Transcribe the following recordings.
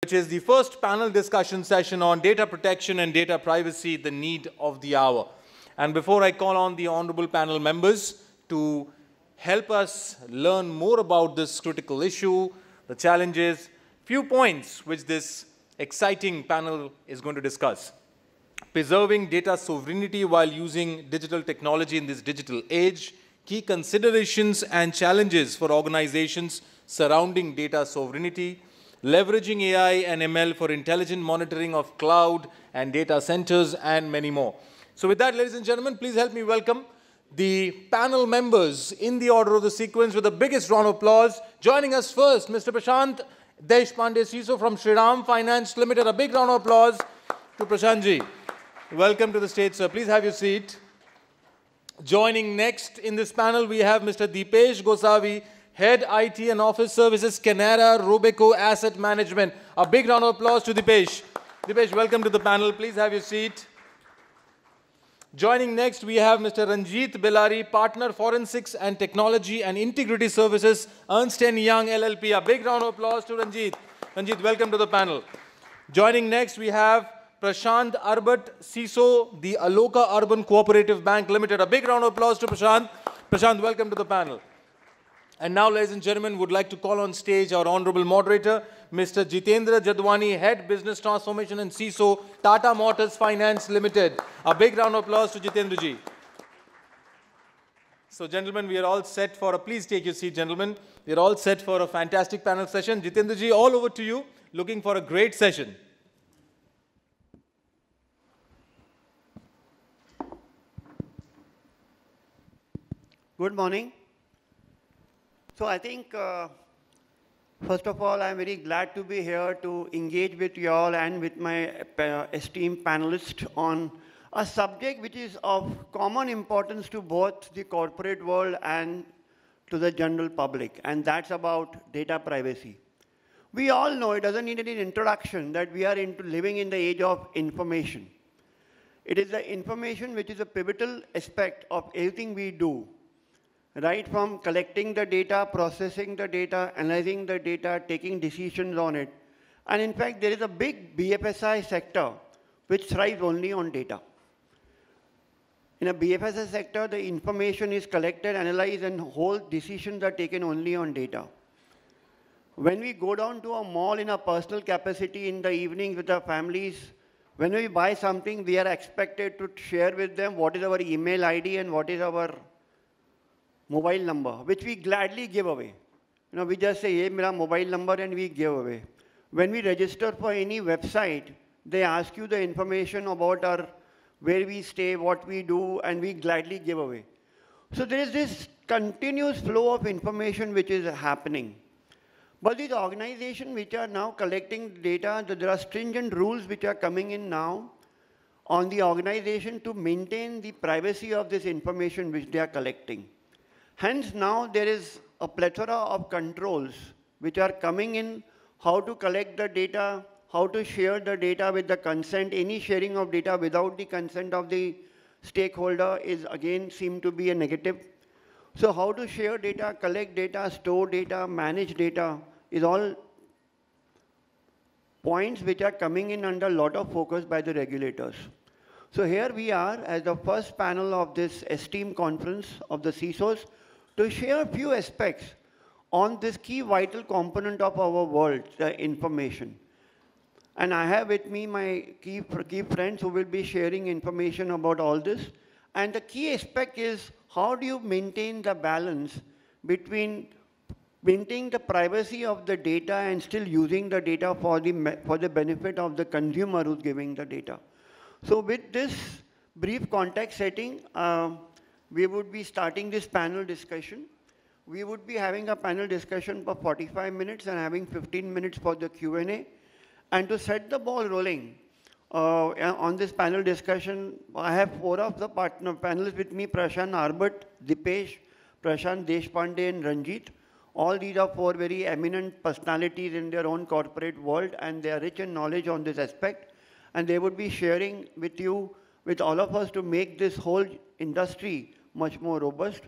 which is the first panel discussion session on data protection and data privacy, the need of the hour. And before I call on the honorable panel members to help us learn more about this critical issue, the challenges, few points which this exciting panel is going to discuss. Preserving data sovereignty while using digital technology in this digital age, key considerations and challenges for organizations surrounding data sovereignty, leveraging AI and ML for intelligent monitoring of cloud and data centers, and many more. So with that, ladies and gentlemen, please help me welcome the panel members in the order of the sequence with the biggest round of applause. Joining us first, Mr. Prashant Deshpande, CISO from Shriram Finance Limited. A big round of applause to Prashant ji. Welcome to the stage, sir. Please have your seat. Joining next in this panel, we have Mr. Deepesh Gosavi, Head IT and Office Services, Canara, Robeco Asset Management. A big round of applause to Deepesh. Deepesh, welcome to the panel. Please have your seat. Joining next, we have Mr. Ranjeet, Bellary, Partner Forensics and Technology and Integrity Services, Ernst & Young LLP. A big round of applause to Ranjeet. Ranjeet, welcome to the panel. Joining next, we have Prashant, Arbat, CISO, the Akola Urban Cooperative Bank Limited. A big round of applause to Prashant. Prashant, welcome to the panel. And now, ladies and gentlemen, would like to call on stage our honorable moderator, Mr. Jitendra, Jadhwani, Head Business Transformation and CISO, Tata Motors Finance Limited. A big round of applause to Jitendra ji. So, gentlemen, we are all set for please take your seat, gentlemen. We are all set for a fantastic panel session. Jitendra ji, all over to you. Looking for a great session. Good morning. So I think, first of all, I'm very glad to be here to engage with you all and with my esteemed panelists on a subject which is of common importance to both the corporate world and to the general public, and that's about data privacy. We all know, it doesn't need any introduction, that we are living in the age of information. It is the information which is a pivotal aspect of everything we do. Right from collecting the data, processing the data, analyzing the data, taking decisions on it. And in fact, there is a big BFSI sector which thrives only on data. In a BFSI sector, the information is collected, analyzed, and whole decisions are taken only on data. When we go down to a mall in a personal capacity in the evening with our families, when we buy something, we are expected to share with them what is our email ID and what is our mobile number, which we gladly give away. You know, we just say, hey, mera mobile number, and we give away. When we register for any website, they ask you the information about where we stay, what we do, and we gladly give away. So there is this continuous flow of information which is happening. But these organizations which are now collecting data, there are stringent rules which are coming in now on the organization to maintain the privacy of this information which they are collecting. Hence, now there is a plethora of controls which are coming in, how to collect the data, how to share the data with the consent. Any sharing of data without the consent of the stakeholder is again seem to be a negative. So how to share data, collect data, store data, manage data is all points which are coming in under a lot of focus by the regulators. So here we are as the first panel of this esteemed conference of the CISOs to share a few aspects on this key vital component of our world, the information. And I have with me my key friends who will be sharing information about all this. And the key aspect is how do you maintain the balance between maintaining the privacy of the data and still using the data for the benefit of the consumer who's giving the data. So with this brief context setting, we would be starting this panel discussion. We would be having a panel discussion for 45 minutes and having 15 minutes for the Q&A. And to set the ball rolling on this panel discussion, I have four of the panelists with me, Prashant, Arbat, Deepesh, Prashant, Deshpande, and Ranjeet. All these are four very eminent personalities in their own corporate world, and they are rich in knowledge on this aspect. And they would be sharing with you, with all of us, to make this whole industry much more robust.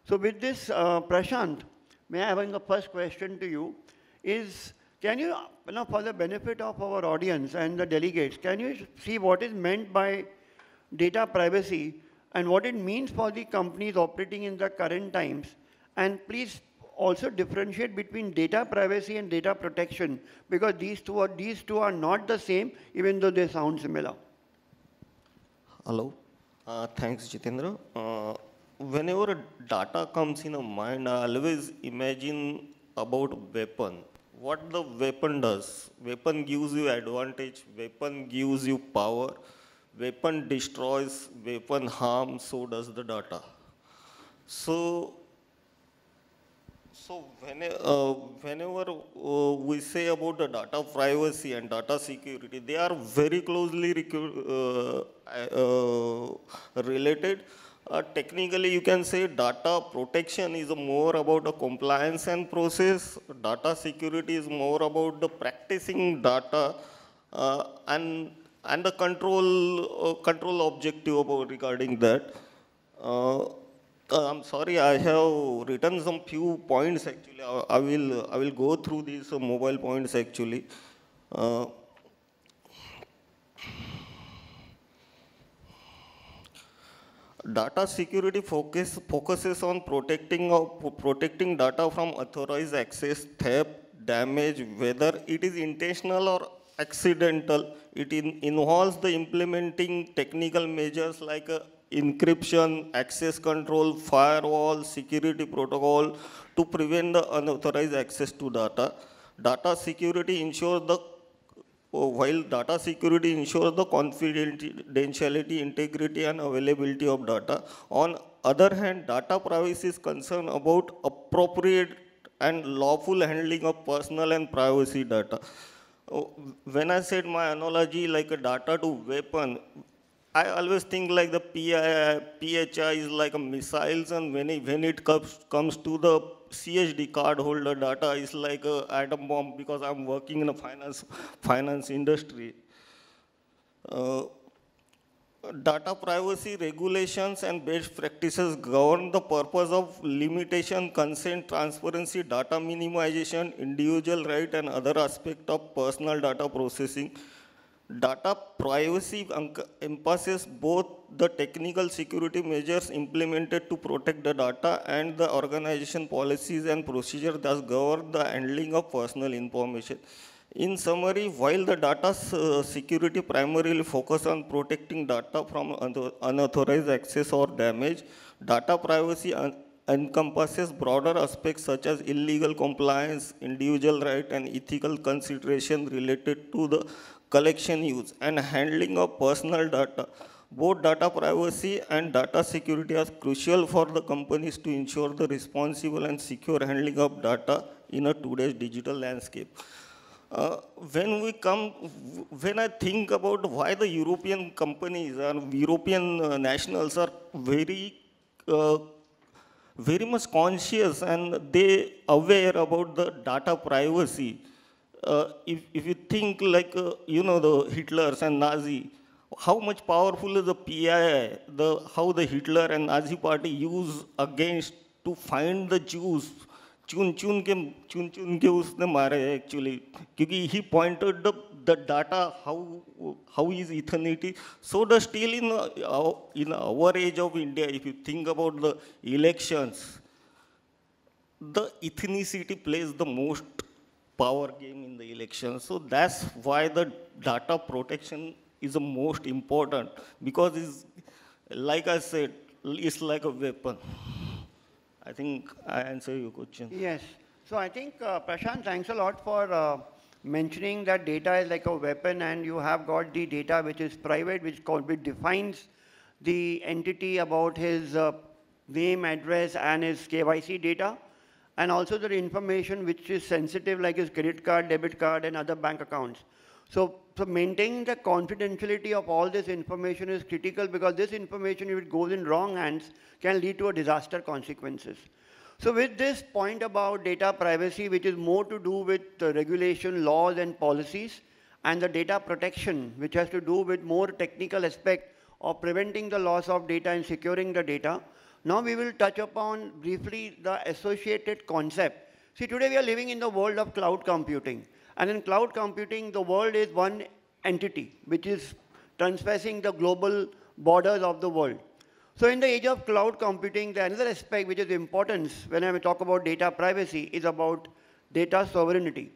So with this, Prashant, may I have the first question to you, is Can you, for the benefit of our audience and the delegates, can you see what is meant by data privacy and what it means for the companies operating in the current times? And please also differentiate between data privacy and data protection, because these two are not the same, even though they sound similar. Hello. Thanks, Jitendra. Whenever data comes in a mind, I always imagine about weapon. What the weapon does. Weapon gives you advantage, weapon gives you power, weapon destroys, weapon harms, so does the data. So whenever we say about the data privacy and data security, they are very closely related. Technically, you can say data protection is more about the compliance and process. Data security is more about the practicing data and the control objective about regarding that. I'm sorry, I have written some few points actually. I will go through these mobile points actually. Data security focuses on protecting data from unauthorized access, theft, damage, whether it is intentional or accidental. It involves the implementing technical measures like encryption, access control, firewall, security protocol to prevent the unauthorized access to data. Data security ensures the While data security ensures the confidentiality, integrity, and availability of data, on other hand, data privacy is concerned about appropriate and lawful handling of personal and privacy data. When I said my analogy like a data to weapon, I always think like the PHI is like a missiles, and when it comes to the CHD card holder data is like a atom bomb, because I'm working in a finance industry. Data privacy regulations and best practices govern the purpose of limitation, consent, transparency, data minimization, individual right, and other aspects of personal data processing. Data privacy encompasses both the technical security measures implemented to protect the data and the organization policies and procedures that govern the handling of personal information. In summary, while the data security primarily focuses on protecting data from unauthorized access or damage, data privacy encompasses broader aspects such as illegal compliance, individual right, and ethical consideration related to the collection, use, and handling of personal data. Both data privacy and data security are crucial for the companies to ensure the responsible and secure handling of data in a today's digital landscape. When I think about why the European companies and European nationals are very much conscious and they aware about the data privacy. If you think like, the Hitlers and Nazi, how much powerful is the PII, how the Hitler and Nazi party use against to find the Jews, चुन के उसने मारे actually, क्योंकि he pointed the data, how is eternity. So the still in our age of India, if you think about the elections, the ethnicity plays the most power game in the election. So that's why the data protection is the most important, because it's, like I said, it's like a weapon. I think I answered your question. Yes. So I think, Prashant, thanks a lot for mentioning that data is like a weapon, and you have got the data which is private, which defines the entity about his name, address, and his KYC data, and also the information which is sensitive, like his credit card, debit card, and other bank accounts. So maintaining the confidentiality of all this information is critical, because this information, if it goes in wrong hands, can lead to a disaster consequences. So with this point about data privacy, which is more to do with regulation, laws, and policies, and the data protection, which has to do with more technical aspect of preventing the loss of data and securing the data, now we will touch upon briefly the associated concept. See, today we are living in the world of cloud computing. And in cloud computing, the world is one entity, which is transversing the global borders of the world. So in the age of cloud computing, the another aspect which is important when I talk about data privacy is about data sovereignty.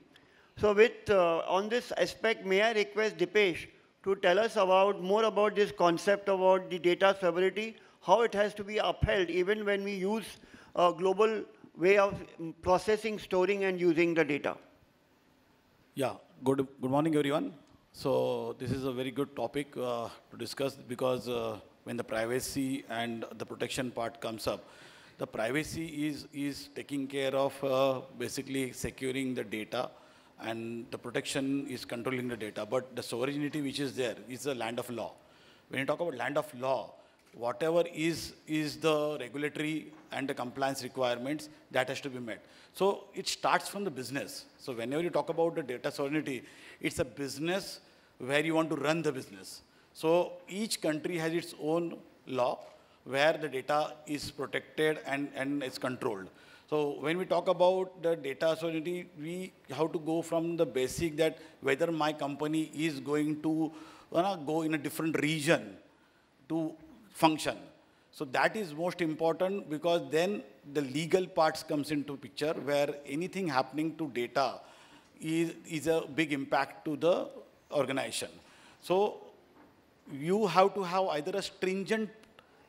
So with, on this aspect, may I request Deepesh to tell us more about this concept about the data sovereignty, how it has to be upheld even when we use a global way of processing, storing, and using the data. Yeah, good morning, everyone. So this is a very good topic to discuss because when the privacy and the protection part comes up, the privacy is taking care of basically securing the data, and the protection is controlling the data. But the sovereignty which is there is the land of law. When you talk about land of law, whatever is the regulatory and the compliance requirements, that has to be met. So it starts from the business. So whenever you talk about the data sovereignty, it's a business where you want to run the business. So each country has its own law where the data is protected and is controlled. So when we talk about the data sovereignty, we have to go from the basic that whether my company is going to go in a different region to function. So that is most important, because then the legal parts comes into picture where anything happening to data is a big impact to the organization. So you have to have either a stringent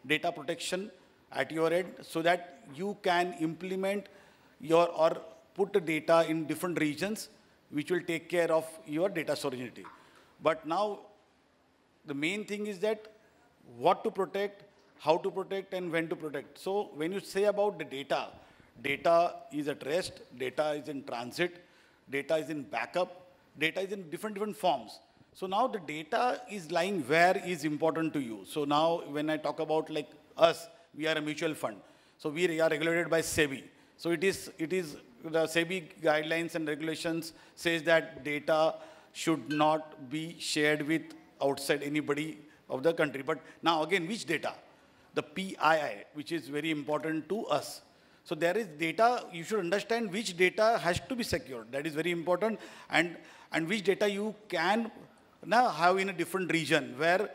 data protection at your end so that you can implement or put the data in different regions which will take care of your data sovereignty. But now the main thing is that what to protect, how to protect, and when to protect. So when you say about the data, data is at rest, data is in transit, data is in backup, data is in different forms. So now the data is lying where is important to you. So now when I talk about like us, we are a mutual fund. So we are regulated by SEBI. So it is the SEBI guidelines and regulations says that data should not be shared with outside anybody of the country. But now again, which data? The PII, which is very important to us. So there is data, you should understand which data has to be secured. That is very important. And which data you can now have in a different region where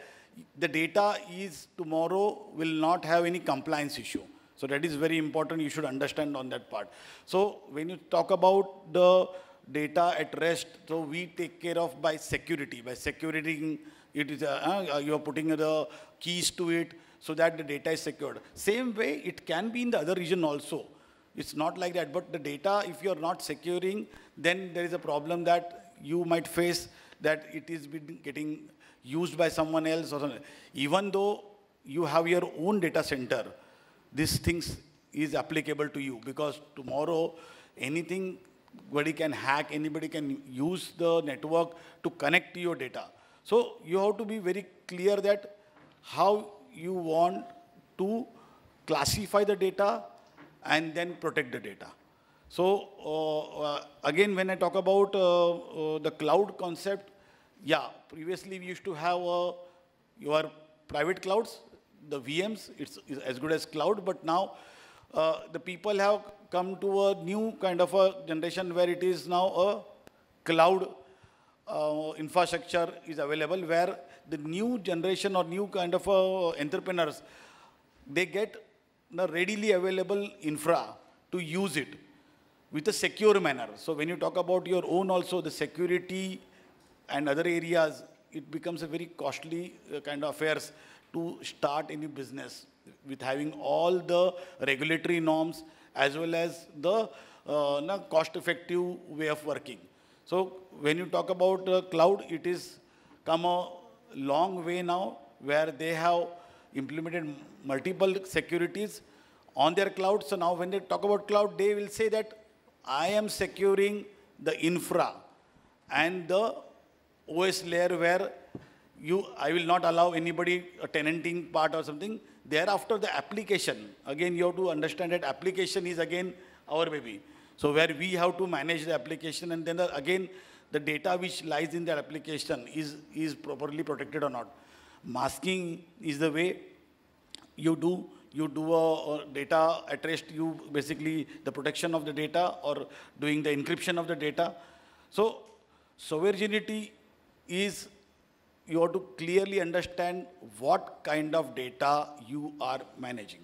the data is tomorrow will not have any compliance issue. So that is very important. You should understand on that part. So when you talk about the data at rest, so we take care of by security. By securing it is you are putting the keys to it so that the data is secured. Same way it can be in the other region also. It's not like that. But the data, if you are not securing, then there is a problem that you might face that it is getting used by someone else or something. Even though you have your own data center, these things is applicable to you, because tomorrow anybody can hack, anybody can use the network to connect to your data. So you have to be very clear that how you want to classify the data and then protect the data. So again, when I talk about the cloud concept, yeah, previously we used to have your private clouds, the VMs, it's as good as cloud, but now the people have come to a new kind of a generation where it is now a cloud infrastructure is available, where the new generation or new kind of entrepreneurs, they get the readily available infra to use it with a secure manner. So when you talk about your own also, the security and other areas, it becomes a very costly kind of affairs to start any business with having all the regulatory norms as well as the cost-effective way of working. So when you talk about cloud, it is come a long way now where they have implemented multiple securities on their cloud. So now when they talk about cloud, they will say that I am securing the infra and the OS layer where I will not allow anybody a tenanting part or something. Thereafter, the application, again, you have to understand that application is again our baby. So where we have to manage the application, and then again, the data which lies in that application is properly protected or not. Masking is the way you do a data at rest, basically the protection of the data or doing the encryption of the data. So Sovereignty is you have to clearly understand what kind of data you are managing.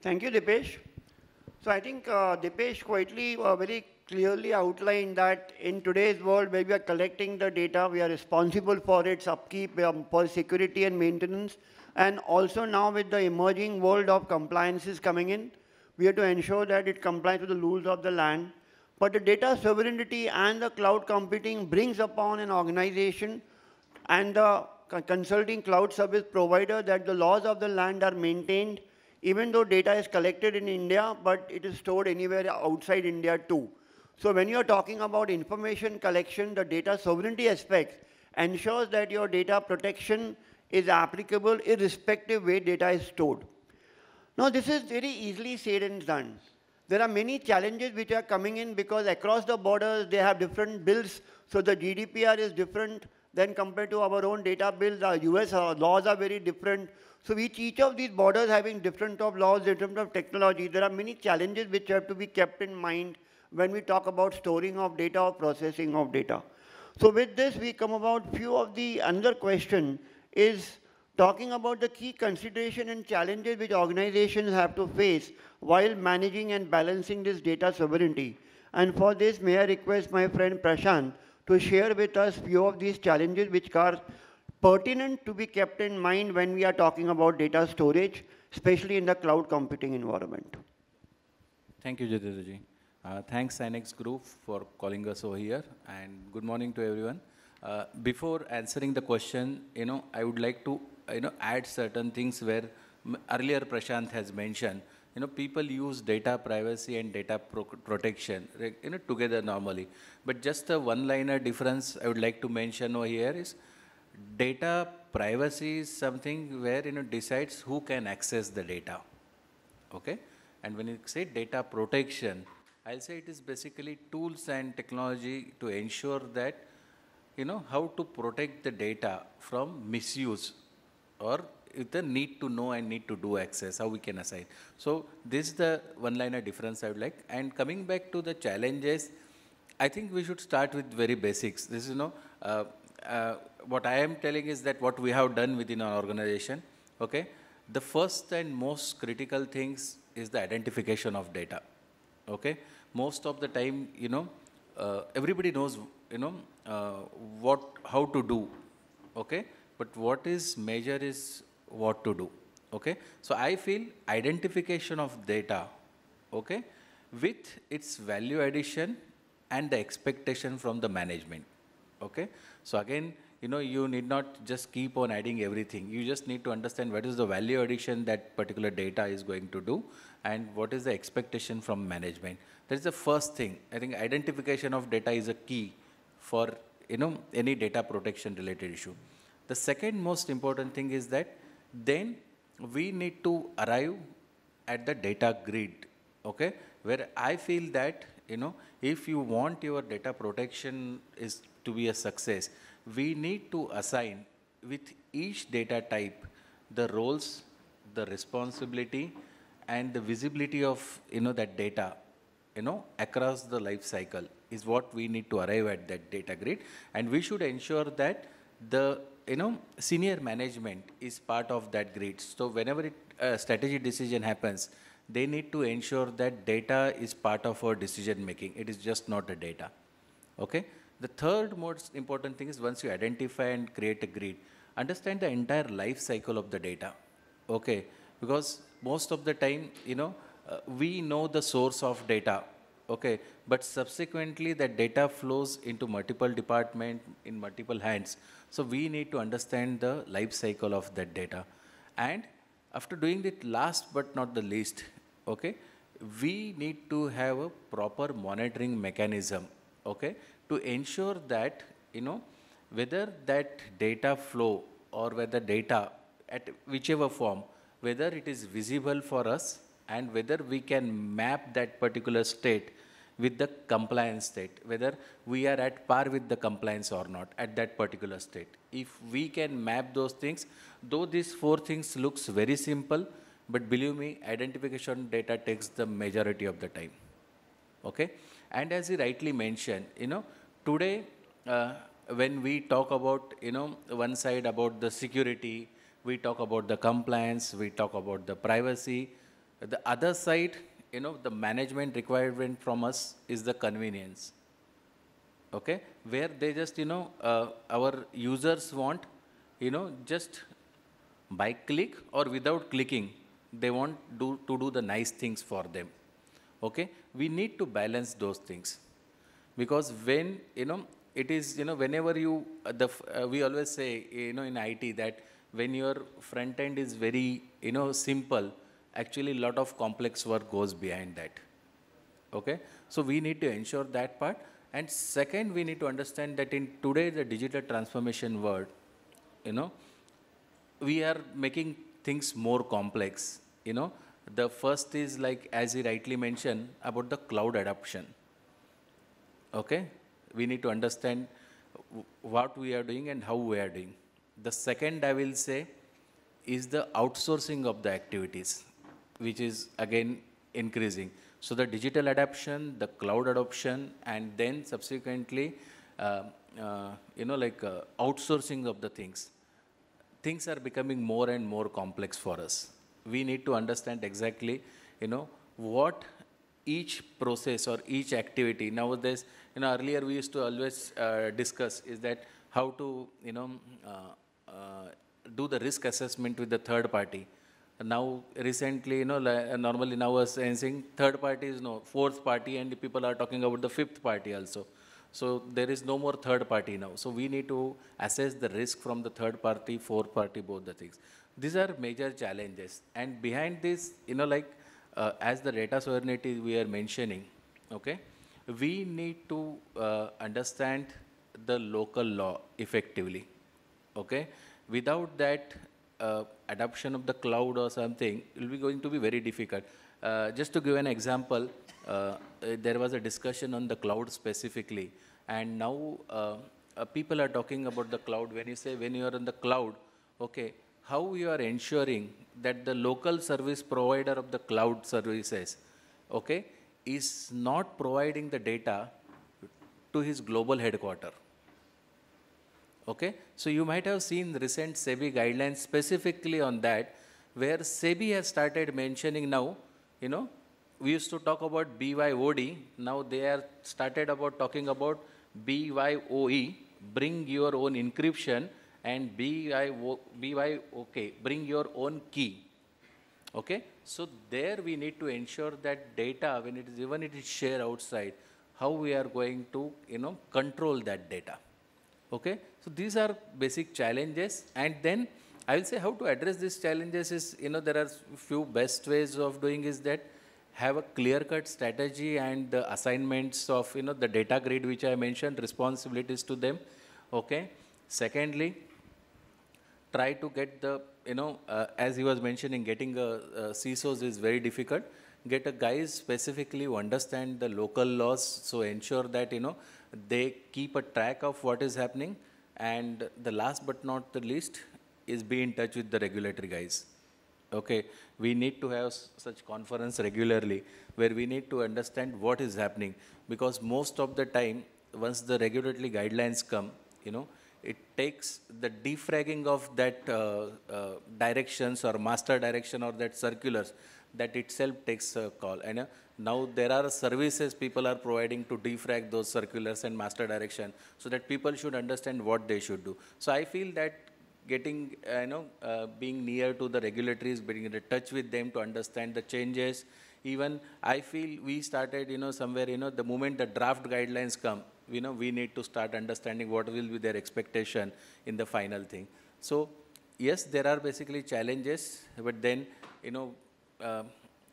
Thank you, Deepesh. So I think Deepesh quietly very clearly outlined that in today's world where we are collecting the data, we are responsible for its upkeep, for security and maintenance. And also now with the emerging world of compliances coming in, we have to ensure that it complies with the rules of the land. But the data sovereignty and the cloud computing brings upon an organization and the consulting cloud service provider that the laws of the land are maintained, even though data is collected in India, but it is stored anywhere outside India too. So when you are talking about information collection, the data sovereignty aspect ensures that your data protection is applicable irrespective where data is stored. Now this is very easily said and done. There are many challenges which are coming in because across the borders they have different bills. So the GDPR is different than compared to our own data bills. Our US laws are very different. So each of these borders having different of laws, different of technology. There are many challenges which have to be kept in mind when we talk about storing of data or processing of data. So with this we come about few of the another question is talking about the key consideration and challenges which organizations have to face while managing and balancing this data sovereignty. And for this, may I request my friend Prashant to share with us few of these challenges which are pertinent to be kept in mind when we are talking about data storage, especially in the cloud computing environment. Thank you, Jitendra. Thanks, Inex Group, for calling us over here, and good morning to everyone. Before answering the question, I would like to, add certain things where earlier Prashant has mentioned. People use data privacy and data protection, together normally. But just a one-liner difference I would like to mention over here is data privacy is something where, decides who can access the data, okay? And when you say data protection, I'll say it is basically tools and technology to ensure that, how to protect the data from misuse or with the need to know and need to do access, how we can assign. So this is the one-liner difference I would like. And coming back to the challenges, I think we should start with very basics. This is, what I am telling is that what we have done within our organization, okay? The first and most critical things is the identification of data, okay? Most of the time, everybody knows, how to do, okay? But what is major is what to do, okay? So I feel identification of data, okay, with its value addition and the expectation from the management, okay? So again, you need not just keep on adding everything. You just need to understand what is the value addition that particular data is going to do and what is the expectation from management. That is the first thing. I think identification of data is a key for, any data protection related issue. The second most important thing is that then we need to arrive at the data grid, okay, where I feel that, if you want your data protection is to be a success, we need to assign with each data type the roles, the responsibility, and the visibility of, that data, across the life cycle is what we need to arrive at that data grid. And we should ensure that the, senior management is part of that grid. So whenever a strategy decision happens, they need to ensure that data is part of our decision making. It is just not a data, okay? The third most important thing is once you identify and create a grid, understand the entire life cycle of the data, okay? Because most of the time, we know the source of data, okay? But subsequently, that data flows into multiple departments, in multiple hands. So we need to understand the life cycle of that data. And after doing it, last but not the least, okay, we need to have a proper monitoring mechanism, okay, to ensure that, whether that data flow or whether data at whichever form, whether it is visible for us and whether we can map that particular state with the compliance state, whether we are at par with the compliance or not at that particular state. If we can map those things, though these four things looks very simple, but believe me, identification data takes the majority of the time. Okay? And as he rightly mentioned, today, when we talk about, one side about the security, we talk about the compliance, we talk about the privacy. The other side, the management requirement from us is the convenience. Okay? Where they just, our users want, just by click or without clicking, they want to do the nice things for them. Okay? We need to balance those things. Because when, it is, whenever you, we always say, in IT that when your front end is very, simple, actually a lot of complex work goes behind that. Okay? So we need to ensure that part. And second, we need to understand that in today, the digital transformation world, we are making things more complex. The first is like, as he rightly mentioned, about the cloud adoption. Okay? We need to understand what we are doing and how we are doing. The second, I will say, is the outsourcing of the activities, which is again increasing. So the digital adoption, the cloud adoption, and then subsequently, outsourcing of the things. Things are becoming more and more complex for us. We need to understand exactly, what each process or each activity. Nowadays, earlier we used to always discuss is that how to, do the risk assessment with the third party. Now, recently, normally now we're saying third party is fourth party, and people are talking about the fifth party also. So there is no more third party now. So we need to assess the risk from the third party, fourth party, both the things. These are major challenges. And behind this, as the data sovereignty we are mentioning, okay, we need to understand the local law effectively. Okay? Without that, adoption of the cloud or something will be going to be very difficult. Just to give an example, there was a discussion on the cloud specifically, and now people are talking about the cloud. When you say when you are on the cloud, okay, how you are ensuring that the local service provider of the cloud services, okay, is not providing the data to his global headquarter. Okay, so you might have seen recent SEBI guidelines specifically on that, where SEBI has started mentioning now, we used to talk about BYOD, now they are started about talking about BYOE, bring your own encryption, and BYOK, bring your own key. Okay, so there we need to ensure that data, when it is even it is shared outside, how we are going to, control that data. Okay, so these are basic challenges, and then I will say how to address these challenges is, there are few best ways of doing is that have a clear-cut strategy and the assignments of, the data grid which I mentioned, responsibilities to them. Okay. Secondly, try to get the, as he was mentioning, getting CISOs is very difficult. Get a guys specifically who understand the local laws, so ensure that, they keep a track of what is happening. And the last but not the least is be in touch with the regulatory guys. Okay, we need to have such conference regularly where we need to understand what is happening, because most of the time, once the regulatory guidelines come, it takes the defragging of that directions or master direction or that circulars, that itself takes a call. And now there are services people are providing to defrag those circulars and master direction, so that people should understand what they should do. So I feel that getting, being near to the regulatories, being in touch with them to understand the changes. Even I feel we started, somewhere, the moment the draft guidelines come, we need to start understanding what will be their expectation in the final thing. So yes, there are basically challenges, but then,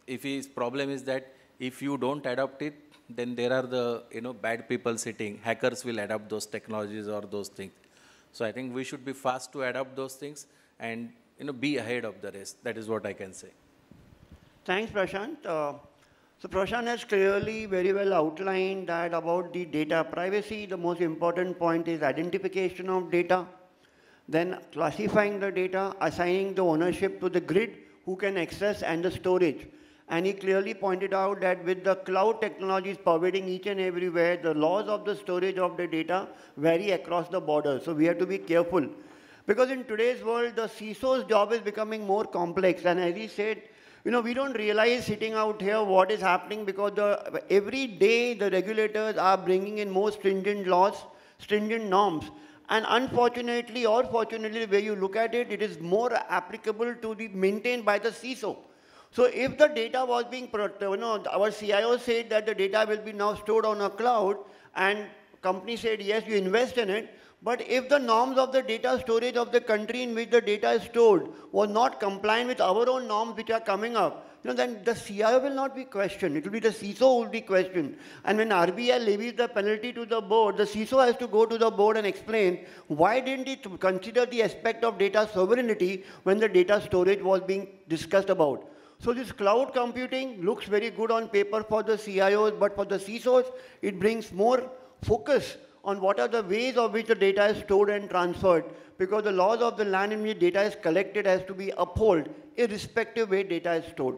if his problem is that if you don't adopt it, then there are the, bad people sitting, hackers will adopt those technologies or those things. So I think we should be fast to adopt those things and, be ahead of the rest. That is what I can say. Thanks, Prashant. So Prashant has clearly very well outlined that about the data privacy, the most important point is identification of data, then classifying the data, assigning the ownership to the grid, who can access, and the storage. And he clearly pointed out that with the cloud technologies pervading each and everywhere, the laws of the storage of the data vary across the border. So we have to be careful. Because in today's world, the CISO's job is becoming more complex. And as he said, you know, we don't realize sitting out here what is happening because every day the regulators are bringing in more stringent laws, stringent norms. And unfortunately or fortunately, where you look at it, it is more applicable to be maintained by the CISO. So if the data was being, our CIO said that the data will be now stored on a cloud, and company said, yes, you invest in it. But if the norms of the data storage of the country in which the data is stored was not compliant with our own norms which are coming up, then the CIO will not be questioned. It will be the CISO who will be questioned. And when RBI levies the penalty to the board, the CISO has to go to the board and explain why didn't it consider the aspect of data sovereignty when the data storage was being discussed about. So this cloud computing looks very good on paper for the CIOs, but for the CISOs, it brings more focus on what are the ways of which the data is stored and transferred, because the laws of the land in which data is collected has to be upheld, irrespective where data is stored.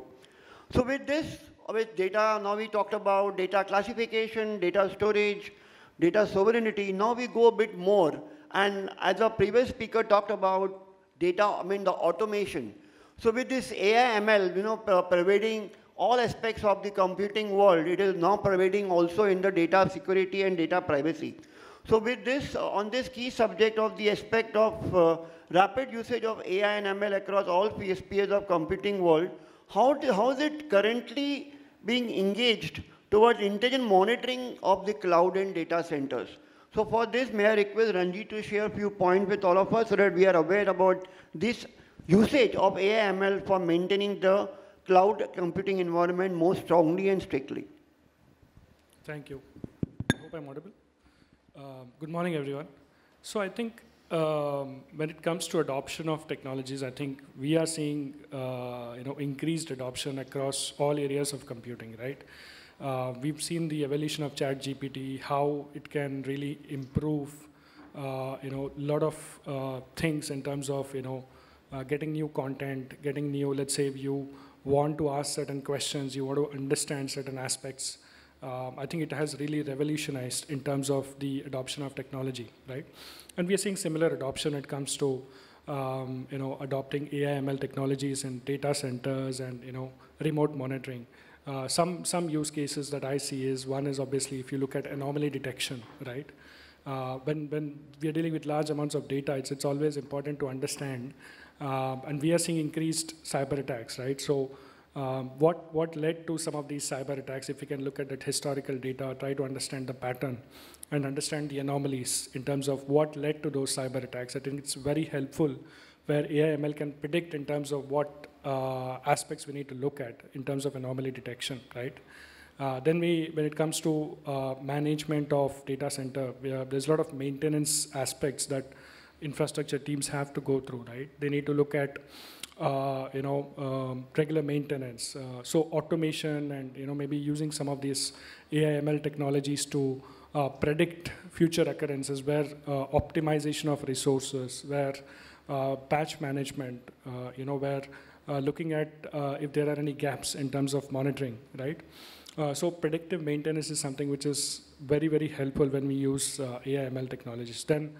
So with this, with data, now we talked about data classification, data storage, data sovereignty. Now we go a bit more. And as our previous speaker talked about data, the automation. So with this AI ML, pervading all aspects of the computing world, it is now pervading also in the data security and data privacy. So with this, on this key subject of the aspect of rapid usage of AI and ML across all PSPs of computing world, how is it currently being engaged towards intelligent monitoring of the cloud and data centers? So for this, may I request Ranjeet to share a few points with all of us so that we are aware about this usage of AI ML for maintaining the cloud computing environment more strongly and strictly. Thank you. I hope I'm audible. Good morning, everyone. So I think when it comes to adoption of technologies, I think we are seeing increased adoption across all areas of computing, right? We've seen the evolution of ChatGPT, how it can really improve a lot of things in terms of getting new content, getting new, let's say if you want to ask certain questions, you want to understand certain aspects. I think it has really revolutionized in terms of the adoption of technology, right? And we are seeing similar adoption when it comes to, adopting AI ML technologies in data centers and, remote monitoring. Some use cases that I see is, one is obviously if you look at anomaly detection, right? When we are dealing with large amounts of data, it's always important to understand. And we are seeing increased cyber attacks, right? So what led to some of these cyber attacks, if we can look at that historical data, try to understand the pattern and understand the anomalies in terms of what led to those cyber attacks. I think it's very helpful where AI ML can predict in terms of what aspects we need to look at in terms of anomaly detection, right? Then when it comes to management of data center, there's a lot of maintenance aspects that infrastructure teams have to go through, right? They need to look at regular maintenance. So automation and maybe using some of these AI ML technologies to predict future occurrences, where optimization of resources, where patch management, where looking at if there are any gaps in terms of monitoring, right? So predictive maintenance is something which is very, very helpful when we use AI ML technologies. Then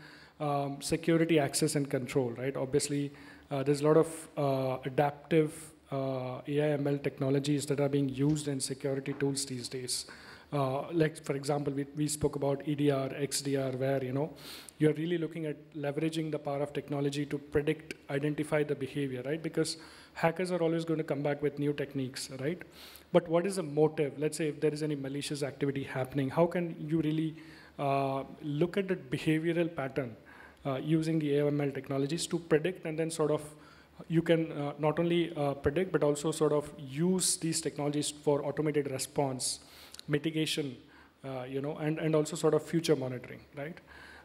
security access and control, right? Obviously, there's a lot of adaptive AI ML technologies that are being used in security tools these days. Like, for example, we spoke about EDR, XDR, where, you're really looking at leveraging the power of technology to predict, identify the behavior, right? Because hackers are always going to come back with new techniques, right? But what is the motive? Let's say if there is any malicious activity happening, how can you really look at the behavioral pattern using the AML technologies to predict, and then sort of you can not only predict, but also sort of use these technologies for automated response, mitigation, and also sort of future monitoring, right?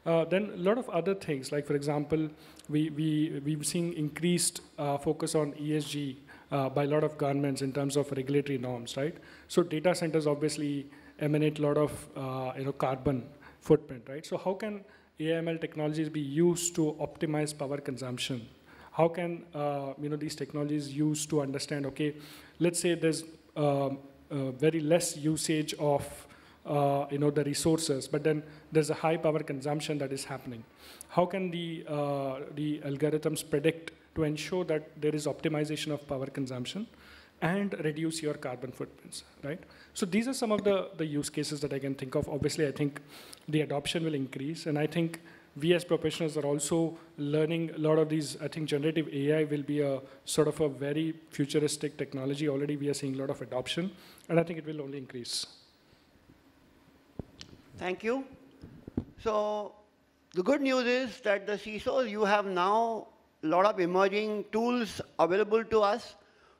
Then a lot of other things, like for example, we've seen increased focus on ESG by a lot of governments in terms of regulatory norms, right? So data centers obviously emanate a lot of carbon footprint, right? So how can AML technologies be used to optimize power consumption? How can these technologies used to understand, okay, let's say there's very less usage of the resources, but then there's a high power consumption that is happening. How can the algorithms predict to ensure that there is optimization of power consumption and reduce your carbon footprints, right? So these are some of the use cases that I can think of. Obviously, I think the adoption will increase, and I think we as professionals are also learning a lot of these. I think generative AI will be a sort of a very futuristic technology. Already we are seeing a lot of adoption, and I think it will only increase. Thank you. So the good news is that the CISOs, you have now a lot of emerging tools available to us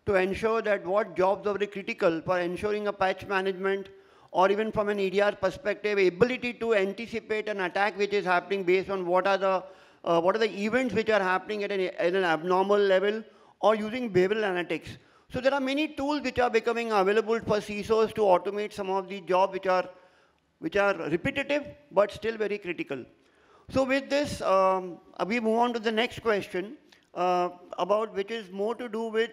to ensure that what jobs are very critical for ensuring a patch management, or even from an EDR perspective, ability to anticipate an attack which is happening based on what are the events which are happening at an abnormal level, or using behavioral analytics. So there are many tools which are becoming available for CISOs to automate some of the jobs which are repetitive but still very critical. So with this, we move on to the next question, about which is more to do with,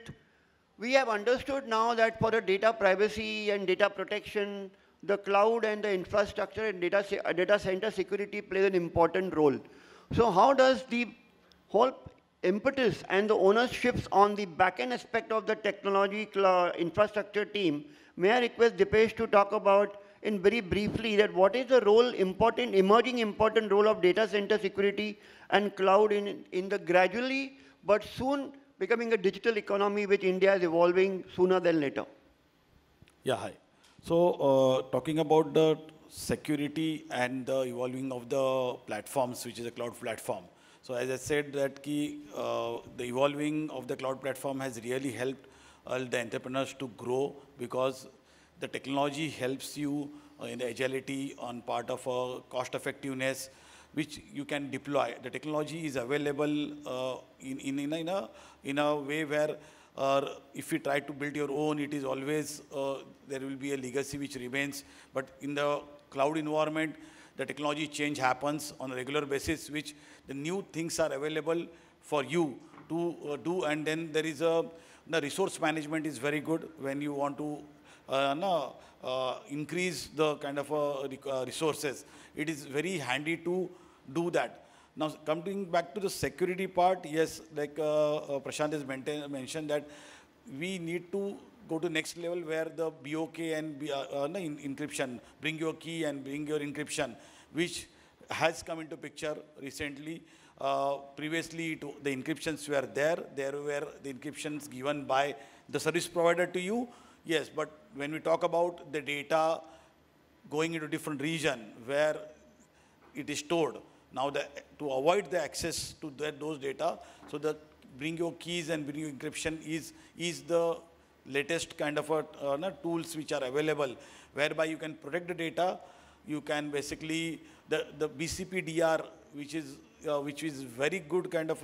we have understood now that for the data privacy and data protection, the cloud and the infrastructure and data center security plays an important role. So how does the whole impetus and the ownerships on the back-end aspect of the technology infrastructure team, may I request Deepesh to talk about in very briefly that what is the role, emerging important role of data center security and cloud in the gradually but soon becoming a digital economy which India is evolving sooner than later. Yeah, hi. So talking about the security and the evolving of the platforms, which is a cloud platform. So as I said that the evolving of the cloud platform has really helped all the entrepreneurs to grow, because the technology helps you in the agility on part of cost effectiveness, which you can deploy. The technology is available in a way where if you try to build your own, it is always, there will be a legacy which remains. But in the cloud environment, the technology change happens on a regular basis, which the new things are available for you to do. And then there is the resource management is very good when you want to increase the kind of resources. It is very handy to do that. Now, coming back to the security part, yes, like Prashant has mentioned that we need to go to next level where the BOK and encryption, bring your key and bring your encryption, which has come into picture recently. Previously, the encryptions were there. There were the encryptions given by the service provider to you. Yes, but when we talk about the data going into different region where it is stored, now to avoid the access to those data, so that bring your keys and bring your encryption is the latest kind of tools which are available, whereby you can protect the data. You can basically, the BCP-DR, which is very good kind of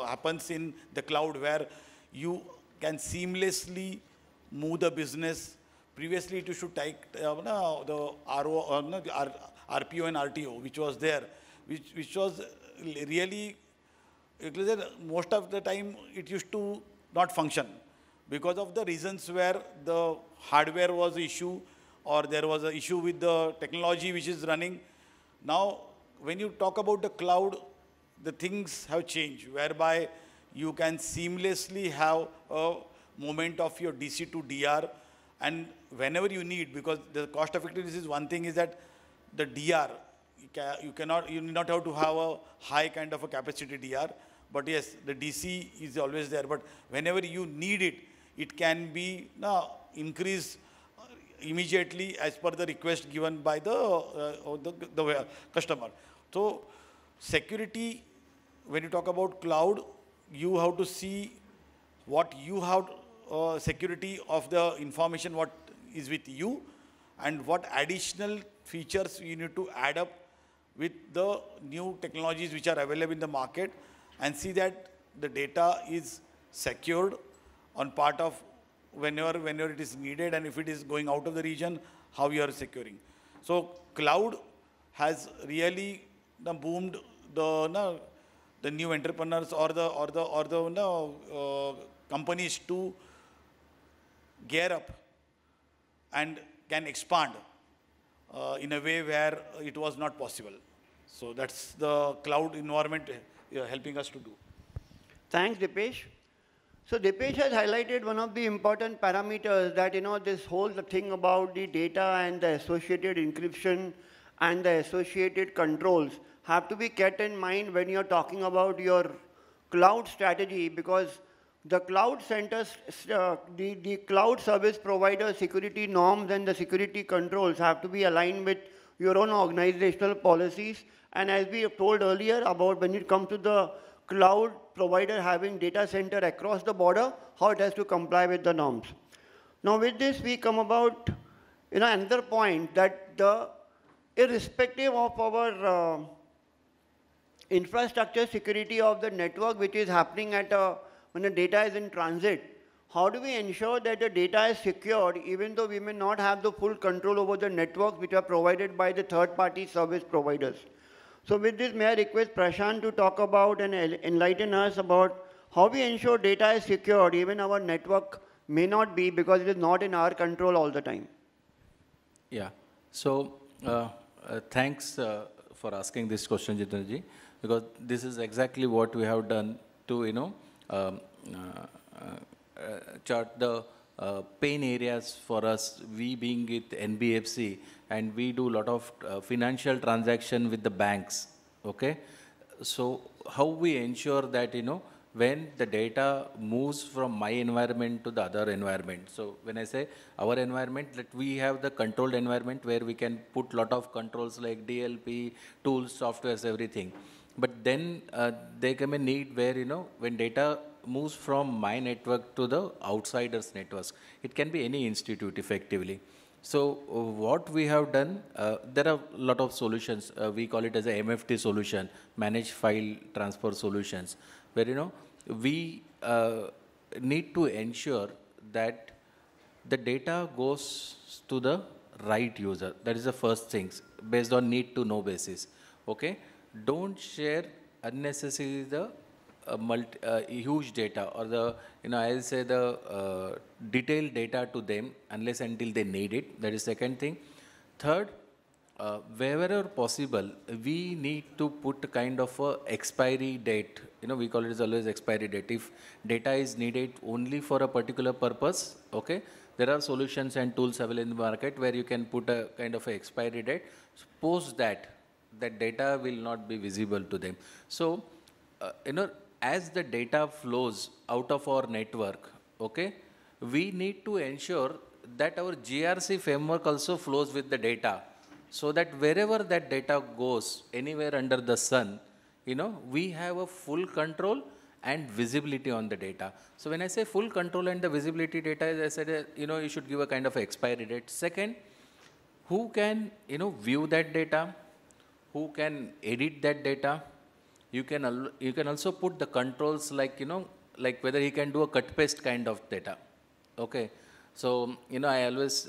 happens in the cloud, where you can seamlessly move the business. Previously, it used to take the RPO and RTO, which was there, which was really, most of the time it used to not function because of the reasons where the hardware was the issue, or there was an issue with the technology which is running. Now, when you talk about the cloud, the things have changed, whereby you can seamlessly have a movement of your DC to DR, and whenever you need, because the cost effectiveness is one thing, is that the DR, you need not have to have a high kind of a capacity DR, but yes, the DC is always there. But whenever you need it, it can be increased immediately as per the request given by the customer. So security, when you talk about cloud, you have to see what you have, security of the information, what is with you, and what additional features you need to add up with the new technologies which are available in the market, and see that the data is secured on part of whenever it is needed, and if it is going out of the region, how you are securing. So cloud has really boomed the new entrepreneurs or the companies to gear up and can expand in a way where it was not possible. So that's the cloud environment helping us to do. Thanks, Deepesh. So Deepesh has highlighted one of the important parameters that, this whole thing about the data and the associated encryption and the associated controls have to be kept in mind when you're talking about your cloud strategy, because the cloud centers, the cloud service provider security norms and the security controls have to be aligned with your own organizational policies. And as we have told earlier about when it comes to the cloud provider having data center across the border, how it has to comply with the norms. Now with this, we come about another point that irrespective of our infrastructure security of the network which is happening when the data is in transit, how do we ensure that the data is secured even though we may not have the full control over the networks which are provided by the third-party service providers? So with this, may I request Prashant to talk about and enlighten us about how we ensure data is secured even our network may not be, because it is not in our control all the time. Yeah. So thanks for asking this question, Jitendra, because this is exactly what we have done to chart the pain areas for us. We being with NBFC, and we do a lot of financial transaction with the banks. Okay, so how we ensure that when the data moves from my environment to the other environment. So when I say our environment, that we have the controlled environment where we can put lot of controls like DLP, tools, softwares, everything. But then there come a need where, when data moves from my network to the outsider's networks, it can be any institute effectively. So what we have done, there are a lot of solutions. We call it as a MFT solution, Managed File Transfer Solutions, where, we need to ensure that the data goes to the right user. That is the first thing, based on need to know basis. Okay. Don't share unnecessarily the huge data or the, I'll say the detailed data to them unless until they need it. That is second thing. Third, wherever possible, we need to put kind of a expiry date. We call it as always expiry date. If data is needed only for a particular purpose, okay, there are solutions and tools available in the market where you can put a kind of a expiry date. Suppose that data will not be visible to them. So, as the data flows out of our network, okay, we need to ensure that our GRC framework also flows with the data, so that wherever that data goes, anywhere under the sun, we have a full control and visibility on the data. So when I say full control and the visibility data, as I said, you should give a kind of expiry date. Second, who can, view that data, who can edit that data. You can also put the controls like, like whether he can do a cut paste kind of data. Okay. So, I always,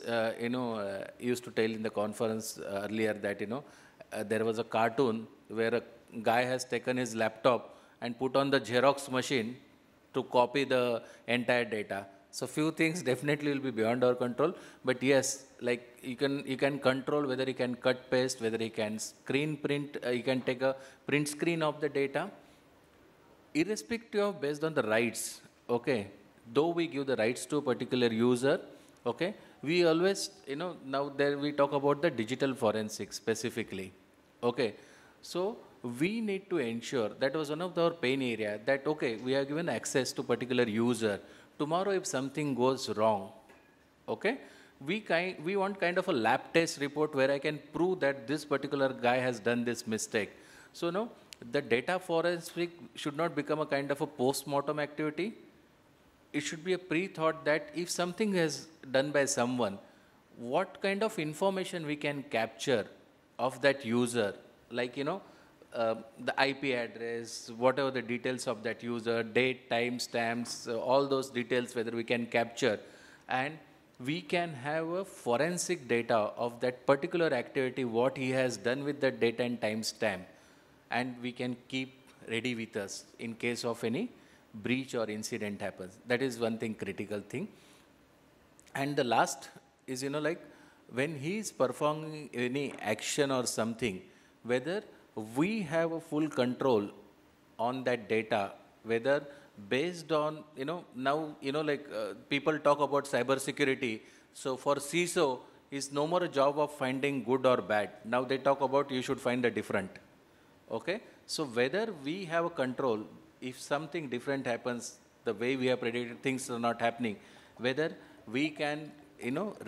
used to tell in the conference earlier that, there was a cartoon where a guy has taken his laptop and put on the Xerox machine to copy the entire data. So few things definitely will be beyond our control, but yes, like you can control whether he can cut paste, whether he can screen print, you can take a print screen of the data, irrespective of based on the rights. Okay, though we give the rights to a particular user, okay, we always, now there we talk about the digital forensics specifically. Okay, so we need to ensure, that was one of our pain area, that okay, we are given access to particular user. Tomorrow if something goes wrong, okay, we want kind of a lab test report where I can prove that this particular guy has done this mistake. So no, the data forensic should not become a kind of a post-mortem activity. It should be a pre-thought that if something is done by someone, what kind of information we can capture of that user, like, the IP address, whatever the details of that user, date, time stamps, all those details, whether we can capture, and we can have a forensic data of that particular activity, what he has done with the date and time stamp, and we can keep ready with us in case of any breach or incident happens. That is one thing, critical thing. And the last is, like when he is performing any action or something, whether we have a full control on that data, whether based on, now, people talk about cybersecurity. So for CISO, it's no more a job of finding good or bad. Now they talk about you should find the different. Okay? So whether we have a control, if something different happens, the way we have predicted things are not happening, whether we can,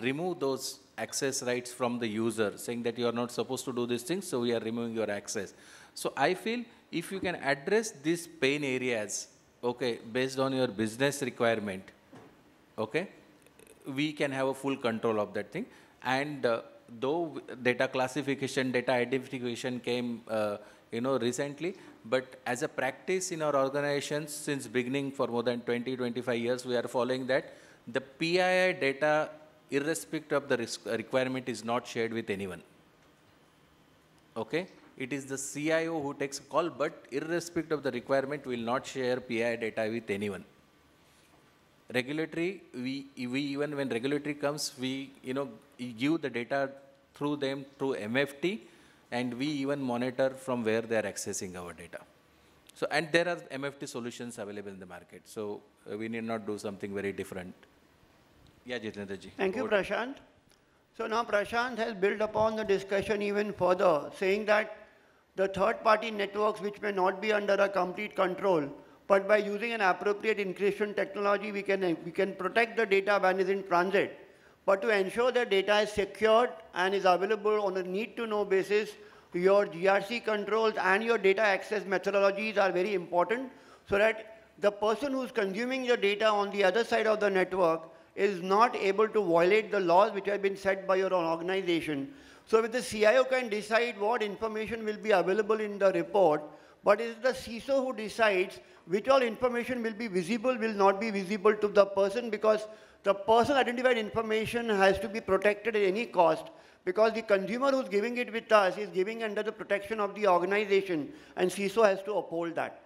remove those access rights from the user, saying that you are not supposed to do these things, so we are removing your access. So I feel if you can address these pain areas, okay, based on your business requirement, okay, we can have a full control of that thing. And though data classification, data identification came, recently, but as a practice in our organizations since beginning for more than 20, 25 years, we are following that the PII data, irrespective of the requirement, is not shared with anyone. Okay? It is the CIO who takes a call, but irrespective of the requirement, we will not share PII data with anyone. Regulatory, we even when regulatory comes, we give the data through them through MFT, and we even monitor from where they are accessing our data. So, and there are MFT solutions available in the market. So we need not do something very different. Yeah, Jitendra ji. Thank you, Prashant. So now Prashant has built upon the discussion even further, saying that the third-party networks which may not be under a complete control, but by using an appropriate encryption technology, we can protect the data when it's in transit. But to ensure that data is secured and is available on a need-to-know basis, your GRC controls and your data access methodologies are very important, so that the person who's consuming your data on the other side of the network is not able to violate the laws which have been set by your own organization. So if the CIO can decide what information will be available in the report, but it is the CISO who decides which all information will be visible, will not be visible to the person, because the person identified information has to be protected at any cost, because the consumer who's giving it with us is giving under the protection of the organization, and CISO has to uphold that.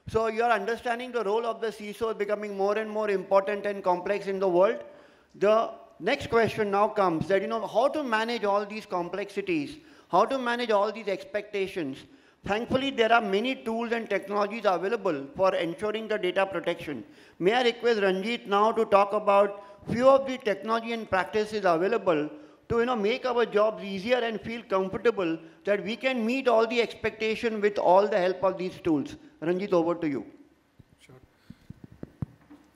So you are understanding the role of the CISO is becoming more and more important and complex in the world. The next question now comes that, how to manage all these complexities, how to manage all these expectations. Thankfully, there are many tools and technologies available for ensuring the data protection. May I request Ranjeet now to talk about few of the technology and practices available to make our jobs easier and feel comfortable that we can meet all the expectation with all the help of these tools. Ranjeet, over to you. Sure.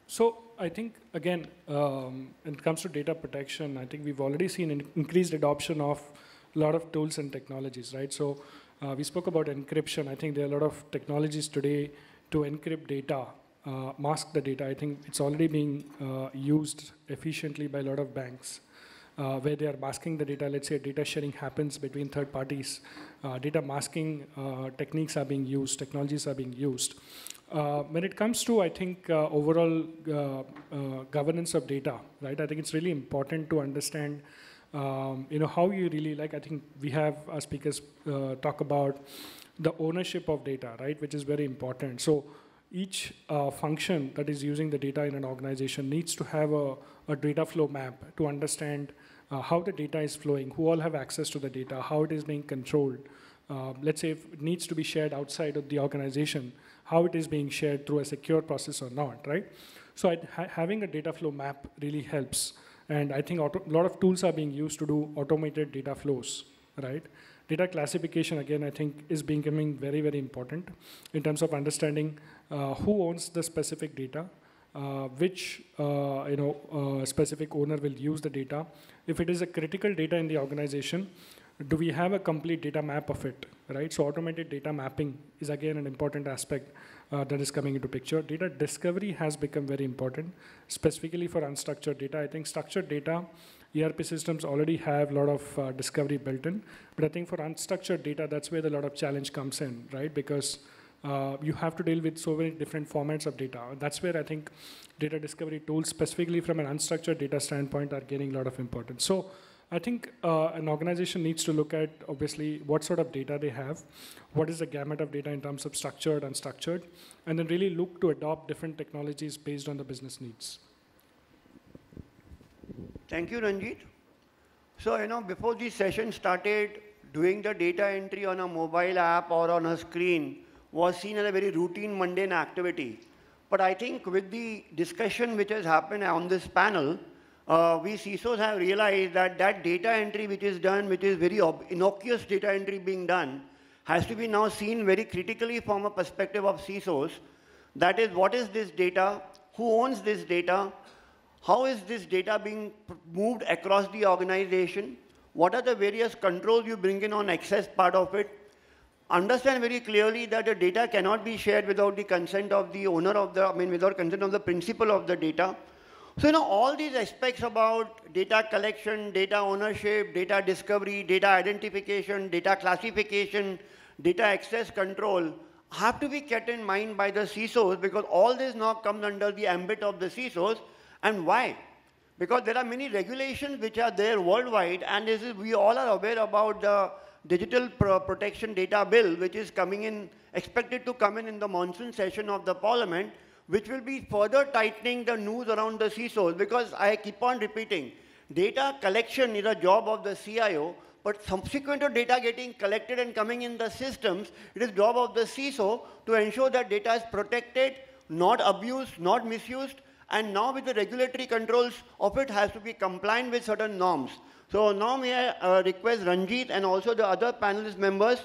So I think, again, when it comes to data protection, I think we've already seen an increased adoption of a lot of tools and technologies, right? So we spoke about encryption. I think there are a lot of technologies today to encrypt data, mask the data. I think it's already being used efficiently by a lot of banks, where they are masking the data. Let's say data sharing happens between third parties. Data masking techniques are being used, technologies are being used. When it comes to, I think, overall governance of data, right? I think it's really important to understand how you really, I think we have our speakers talk about the ownership of data, right, which is very important. So each function that is using the data in an organization needs to have a data flow map to understand how the data is flowing, who all have access to the data, how it is being controlled. Let's say if it needs to be shared outside of the organization, how it is being shared through a secure process or not, right? So having a data flow map really helps. And I think a lot of tools are being used to do automated data flows, right? Data classification, again, I think is becoming very, very important in terms of understanding who owns the specific data, which specific owner will use the data. If it is a critical data in the organization, do we have a complete data map of it, right? So automated data mapping is again an important aspect that is coming into picture. Data discovery has become very important, specifically for unstructured data. I think structured data, ERP systems already have a lot of discovery built in, but I think for unstructured data, that's where a lot of challenge comes in, right? Because you have to deal with so many different formats of data. That's where I think data discovery tools, specifically from an unstructured data standpoint, are gaining a lot of importance. So I think an organization needs to look at, obviously, what sort of data they have, what is the gamut of data in terms of structured, unstructured, and then really look to adopt different technologies based on the business needs. Thank you, Ranjeet. So, before this session started, doing the data entry on a mobile app or on a screen was seen as a very routine, mundane activity. But I think with the discussion which has happened on this panel, we CISOs have realized that that data entry which is done, which is very innocuous data entry being done, has to be now seen very critically from a perspective of CISOs. That is, what is this data? Who owns this data? How is this data being moved across the organization? What are the various controls you bring in on access part of it? Understand very clearly that the data cannot be shared without the consent of the owner of the, without consent of the principal of the data. So, all these aspects about data collection, data ownership, data discovery, data identification, data classification, data access control have to be kept in mind by the CISOs, because all this now comes under the ambit of the CISOs. And why? Because there are many regulations which are there worldwide, and this is, we all are aware about the Digital Protection Data Bill, which is coming in, expected to come in the monsoon session of the Parliament, which will be further tightening the noose around the CISOs, because I keep on repeating, data collection is a job of the CIO, but subsequent to data getting collected and coming in the systems, it is job of the CISO to ensure that data is protected, not abused, not misused, and now with the regulatory controls of it has to be compliant with certain norms. So now may I request Ranjeet and also the other panelist members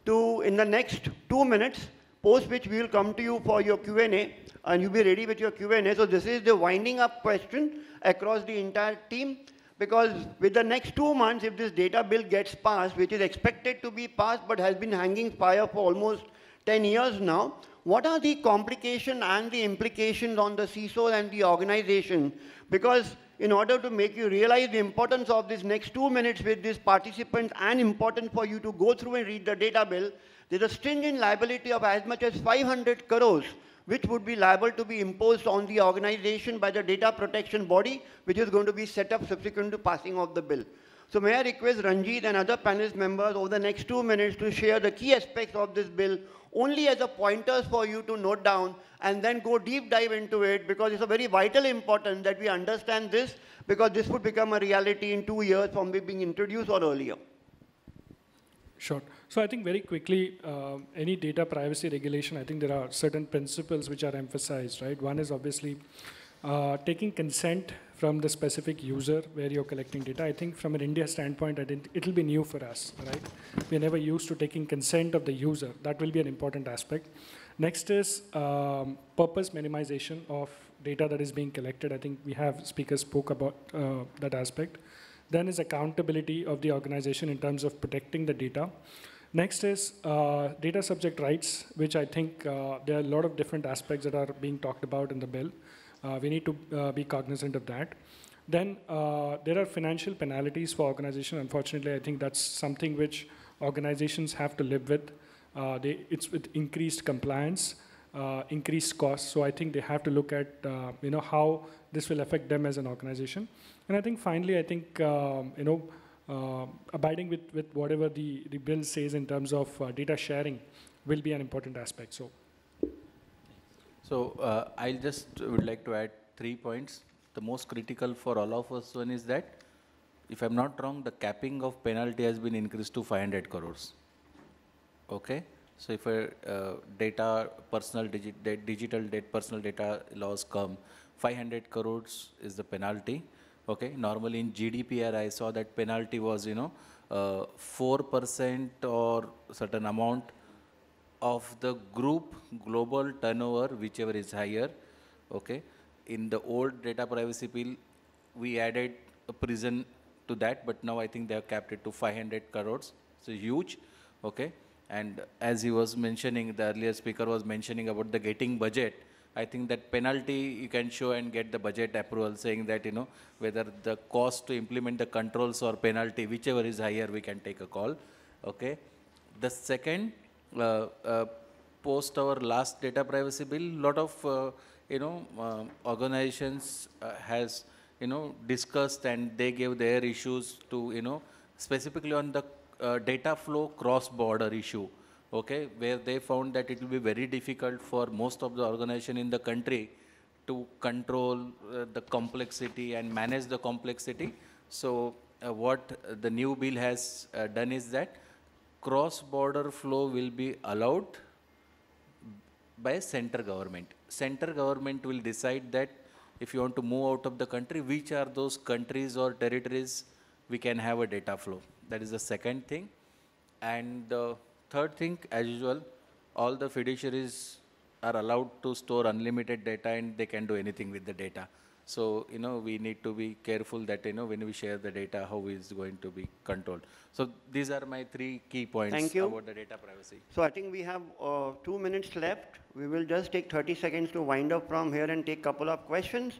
to, in the next 2 minutes, post which we will come to you for your Q&A, and you'll be ready with your Q&A. So this is the winding up question across the entire team, because with the next 2 months, if this data bill gets passed, which is expected to be passed but has been hanging fire for almost 10 years now, what are the complications and the implications on the CISO and the organization? Because in order to make you realize the importance of this next 2 minutes with these participants, and important for you to go through and read the data bill, there's a stringent liability of as much as 500 crores, which would be liable to be imposed on the organization by the data protection body, which is going to be set up subsequent to passing of the bill. So may I request Ranjeet and other panelist members over the next 2 minutes to share the key aspects of this bill, only as a pointers for you to note down, and then go deep dive into it, because it's a very vital importance that we understand this, because this would become a reality in 2 years from being introduced or earlier. Sure. So I think very quickly, any data privacy regulation, I think there are certain principles which are emphasized, right? One is obviously taking consent from the specific user where you're collecting data. I think from an India standpoint, it'll be new for us, right? We're never used to taking consent of the user. That will be an important aspect. Next is purpose minimization of data that is being collected. I think we have speakers spoke about that aspect. Then is accountability of the organization in terms of protecting the data. Next is data subject rights, which I think there are a lot of different aspects that are being talked about in the bill. We need to be cognizant of that. Then there are financial penalties for organizations. Unfortunately, I think that's something which organizations have to live with. It's with increased compliance, increased costs. So I think they have to look at how this will affect them as an organization. And I think finally, I think abiding with whatever the bill says in terms of data sharing will be an important aspect. So I just would like to add 3 points. The most critical for all of us one is that, if I'm not wrong, the capping of penalty has been increased to 500 crores. Okay? So if a personal data laws come, 500 crores is the penalty. Okay? Normally in GDPR, I saw that penalty was, 4% or certain amount of the group global turnover, whichever is higher. Okay? In the old data privacy bill, we added a prison to that, but now I think they have capped it to 500 crores. So huge. Okay? And as he was mentioning, the earlier speaker was mentioning about the getting budget. I think that penalty you can show and get the budget approval, saying that, whether the cost to implement the controls or penalty, whichever is higher, we can take a call. Okay? The second, post our last data privacy bill, lot of organizations has discussed and they gave their issues to, specifically on the data flow cross-border issue, okay, where they found that it will be very difficult for most of the organization in the country to control the complexity and manage the complexity. So what the new bill has done is that cross-border flow will be allowed by central government. Central government will decide that if you want to move out of the country, which are those countries or territories we can have a data flow. That is the second thing. And the third thing, as usual, all the fiduciaries are allowed to store unlimited data and they can do anything with the data. So, we need to be careful that, when we share the data, how is going to be controlled. So these are my 3 key points about the data privacy. So I think we have 2 minutes left. We will just take 30 seconds to wind up from here and take a couple of questions.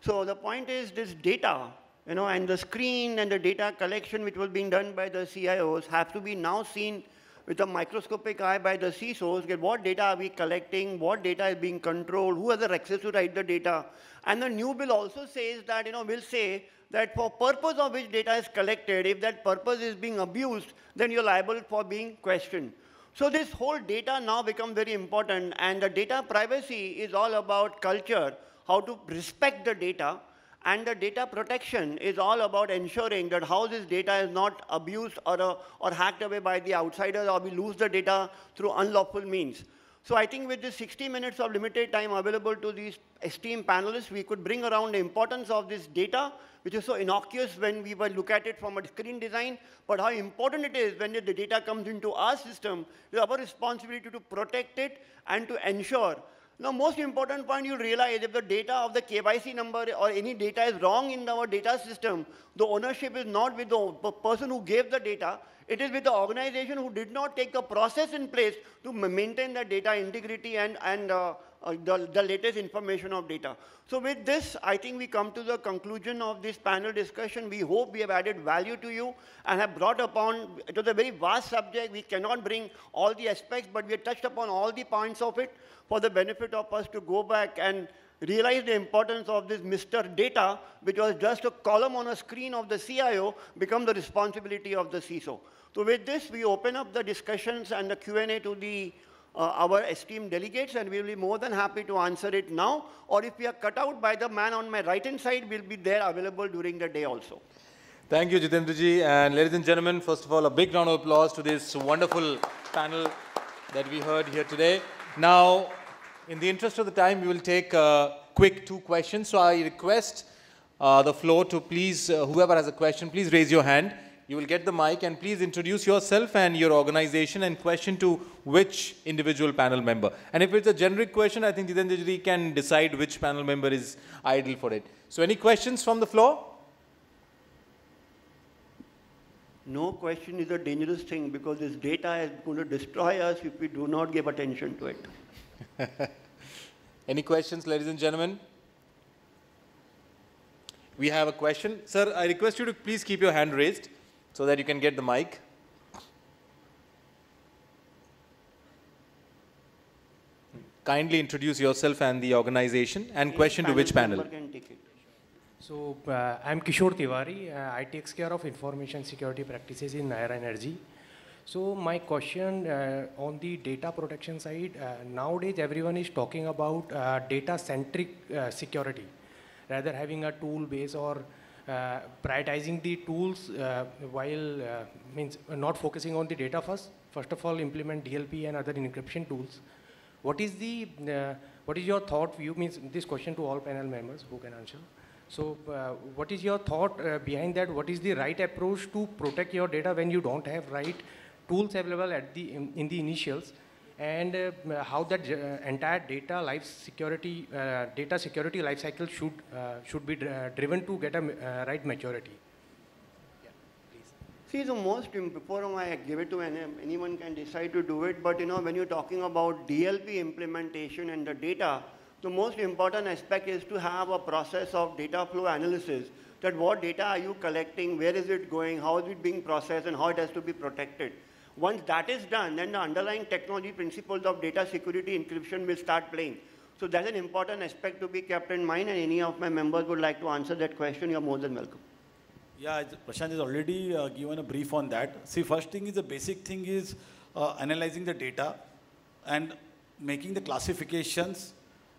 So the point is this data, and the screen and the data collection which was being done by the CIOs have to be now seen with a microscopic eye by the CISOs, get what data are we collecting, what data is being controlled, who has the access to write the data. And the new bill also says that, will say that for purpose of which data is collected, if that purpose is being abused, then you're liable for being questioned. So this whole data now becomes very important, and the data privacy is all about culture, how to respect the data, and the data protection is all about ensuring that how this data is not abused or hacked away by the outsiders, or we lose the data through unlawful means. So I think with the 60 minutes of limited time available to these esteemed panelists, we could bring around the importance of this data, which is so innocuous when we will look at it from a screen design, but how important it is when the data comes into our system. It's our responsibility to protect it and to ensure. Now, most important point you realize, if the data of the KYC number or any data is wrong in our data system, the ownership is not with the person who gave the data, it is with the organization who did not take a process in place to maintain the data integrity and the latest information of data. So with this, I think we come to the conclusion of this panel discussion. We hope we have added value to you and have brought upon, it was a very vast subject. We cannot bring all the aspects, but we have touched upon all the points of it for the benefit of us to go back and realize the importance of this Mr. Data, which was just a column on a screen of the CIO, become the responsibility of the CISO. So with this, we open up the discussions and the Q&A to our esteemed delegates, and we will be more than happy to answer it now. Or if we are cut out by the man on my right-hand side, we'll be there available during the day also. Thank you, Jitendra ji. And ladies and gentlemen, first of all, a big round of applause to this wonderful panel that we heard here today. Now, in the interest of the time, we will take quick 2 questions. So I request the floor to please, whoever has a question, please raise your hand. You will get the mic, and please introduce yourself and your organization and question to which individual panel member. And if it's a generic question, I think Jitendra ji can decide which panel member is ideal for it. So any questions from the floor? No question is a dangerous thing, because this data is going to destroy us if we do not give attention to it. Any questions, ladies and gentlemen? We have a question. Sir, I request you to please keep your hand raised so that you can get the mic. Kindly introduce yourself and the organization, and question to which panel. So, I'm Kishore Tiwari. I take care of information security practices in Naira Energy. So, my question on the data protection side, nowadays everyone is talking about data-centric security, rather having a tool base or prioritizing the tools while means not focusing on the data first. First of all, implement DLP and other encryption tools. What is your thought view? Means this question to all panel members who can answer. So, what is your thought behind that? What is the right approach to protect your data when you don't have right tools available at in the initials, and how that entire data security life cycle should be driven to get a right maturity? Yeah, please. See, the most, before I give it to anyone can decide to do it, but when you're talking about DLP implementation and the data, the most important aspect is to have a process of data flow analysis, that what data are you collecting, where is it going, how is it being processed, and how it has to be protected. Once that is done, then the underlying technology principles of data security encryption will start playing. So that's an important aspect to be kept in mind, and any of my members would like to answer that question, you're more than welcome. Yeah, Prashant has already given a brief on that. See, first thing is the basic thing is analyzing the data and making the classifications.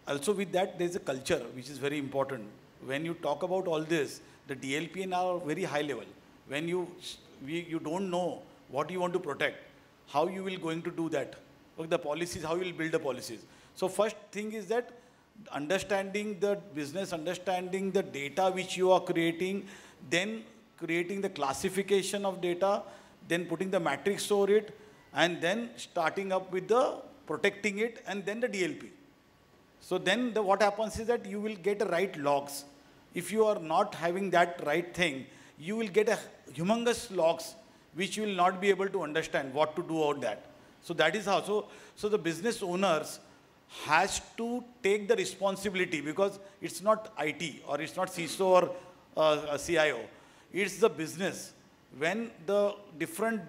Also with that, there's a culture, which is very important. When you talk about all this, the DLP now are very high level. When you don't know what you want to protect, how you will going to do that, or the policies, how you will build the policies. So first thing is that understanding the business, understanding the data which you are creating, then creating the classification of data, then putting the matrix over it, and then starting up with the protecting it, and then the DLP. So then what happens is that you will get the right logs. If you are not having that right thing, you will get a humongous logs which you will not be able to understand what to do about that. So that is how. So the business owners has to take the responsibility, because it's not IT or it's not CISO or CIO. It's the business. When the different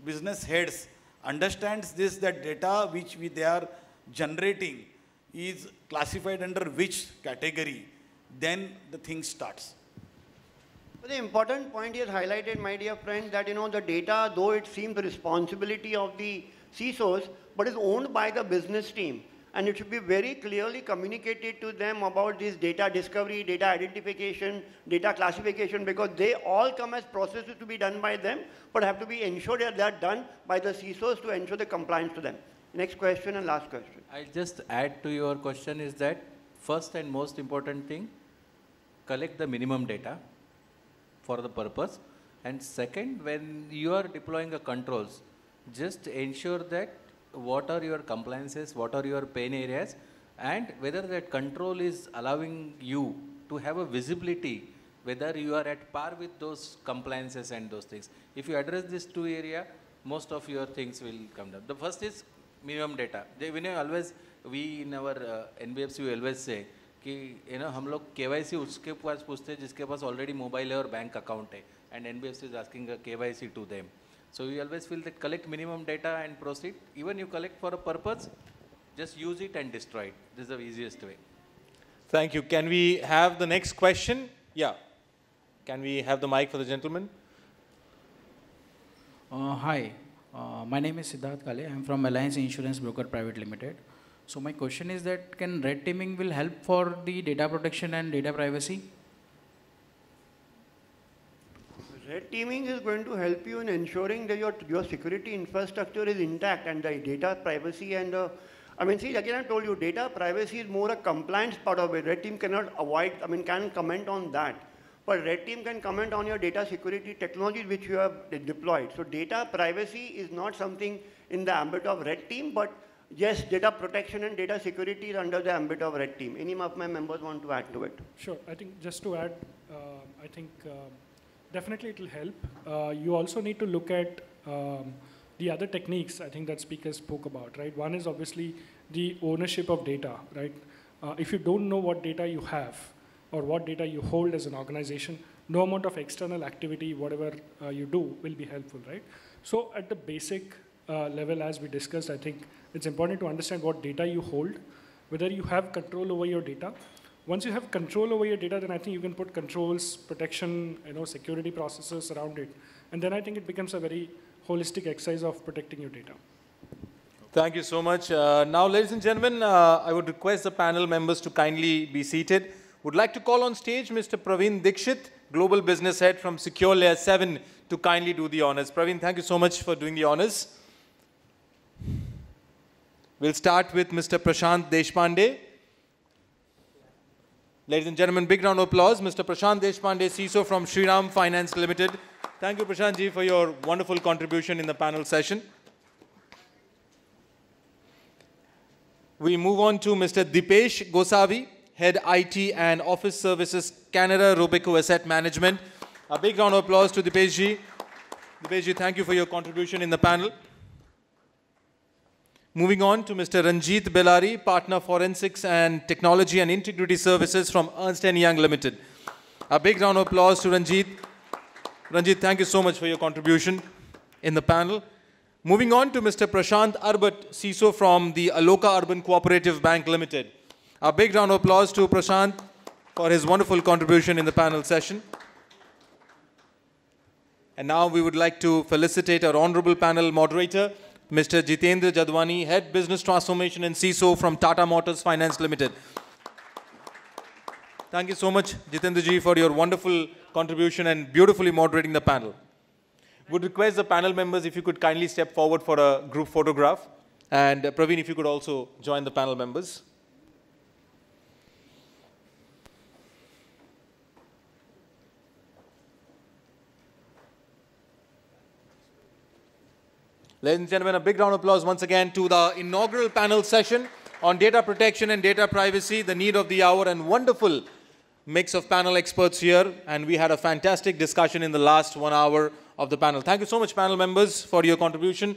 business heads understands this, that data which they are generating is classified under which category, then the thing starts. But the important point here highlighted, my dear friend, that the data, though it seems the responsibility of the CISOs, but is owned by the business team. And it should be very clearly communicated to them about this data discovery, data identification, data classification, because they all come as processes to be done by them, but have to be ensured that they are done by the CISOs to ensure the compliance to them. Next question and last question. I'll just add to your question is that first and most important thing, collect the minimum data for the purpose. And second, when you are deploying the controls, just ensure that what are your compliances, what are your pain areas, and whether that control is allowing you to have a visibility, whether you are at par with those compliances and those things. If you address these two areas, most of your things will come down. The first is minimum data. We in our NBFC we always say कि हम लोग KYC उसके पास पूछते हैं जिसके पास already mobile है और bank account है, and NBFC is asking a KYC to them. So we always feel that collect minimum data and proceed. Even you collect for a purpose, just use it and destroy it. This is the easiest way. Thank you. Can we have the next question? Yeah. Can we have the mic for the gentleman? Hi. My name is Siddharth Kale. I am from Alliance Insurance Broker Private Limited. So my question is that can red teaming will help for the data protection and data privacy? Red teaming is going to help you in ensuring that your security infrastructure is intact and the data privacy and see, again I told you, data privacy is more a compliance part of it. Red team cannot avoid, can comment on that. But red team can comment on your data security technologies which you have deployed. So data privacy is not something in the ambit of red team, but yes, data protection and data security is under the ambit of red team. Any of my members want to add to it? Sure. I think just to add, definitely it will help. You also need to look at the other techniques I think that speakers spoke about, right? One is obviously the ownership of data, right? If you don't know what data you have or what data you hold as an organization, no amount of external activity, whatever you do, will be helpful, right? So at the basic level, as we discussed, I think it's important to understand what data you hold, whether you have control over your data. Once you have control over your data, then I think you can put controls, protection, security processes around it. And then I think it becomes a very holistic exercise of protecting your data. Thank you so much. Now, ladies and gentlemen, I would request the panel members to kindly be seated. Would like to call on stage Mr. Praveen Dikshit, Global Business Head from Secure Layer 7, to kindly do the honors. Praveen, thank you so much for doing the honors. We'll start with Mr. Prashant Deshpande. Ladies and gentlemen, big round of applause. Mr. Prashant Deshpande, CISO from Shriram Finance Limited. Thank you, Prashant ji, for your wonderful contribution in the panel session. We move on to Mr. Deepesh Gosavi, Head IT and Office Services, Canara Robeco Asset Management. A big round of applause to Deepesh ji. Deepesh ji, thank you for your contribution in the panel. Moving on to Mr. Ranjeet Bellary, Partner Forensics and Technology and Integrity Services from Ernst & Young Limited. A big round of applause to Ranjeet. Ranjeet, thank you so much for your contribution in the panel. Moving on to Mr. Prashant Arbat, CISO from the Aloka Urban Cooperative Bank Limited. A big round of applause to Prashant for his wonderful contribution in the panel session. And now we would like to felicitate our honorable panel moderator, Mr. Jitendra Jadhwani, Head Business Transformation and CISO from Tata Motors Finance Limited. Thank you so much, Jitendra ji, for your wonderful contribution and beautifully moderating the panel. Would request the panel members if you could kindly step forward for a group photograph. And Praveen, if you could also join the panel members. Ladies and gentlemen, a big round of applause once again to the inaugural panel session on data protection and data privacy, the need of the hour, and wonderful mix of panel experts here. And we had a fantastic discussion in the last 1 hour of the panel. Thank you so much, panel members, for your contribution.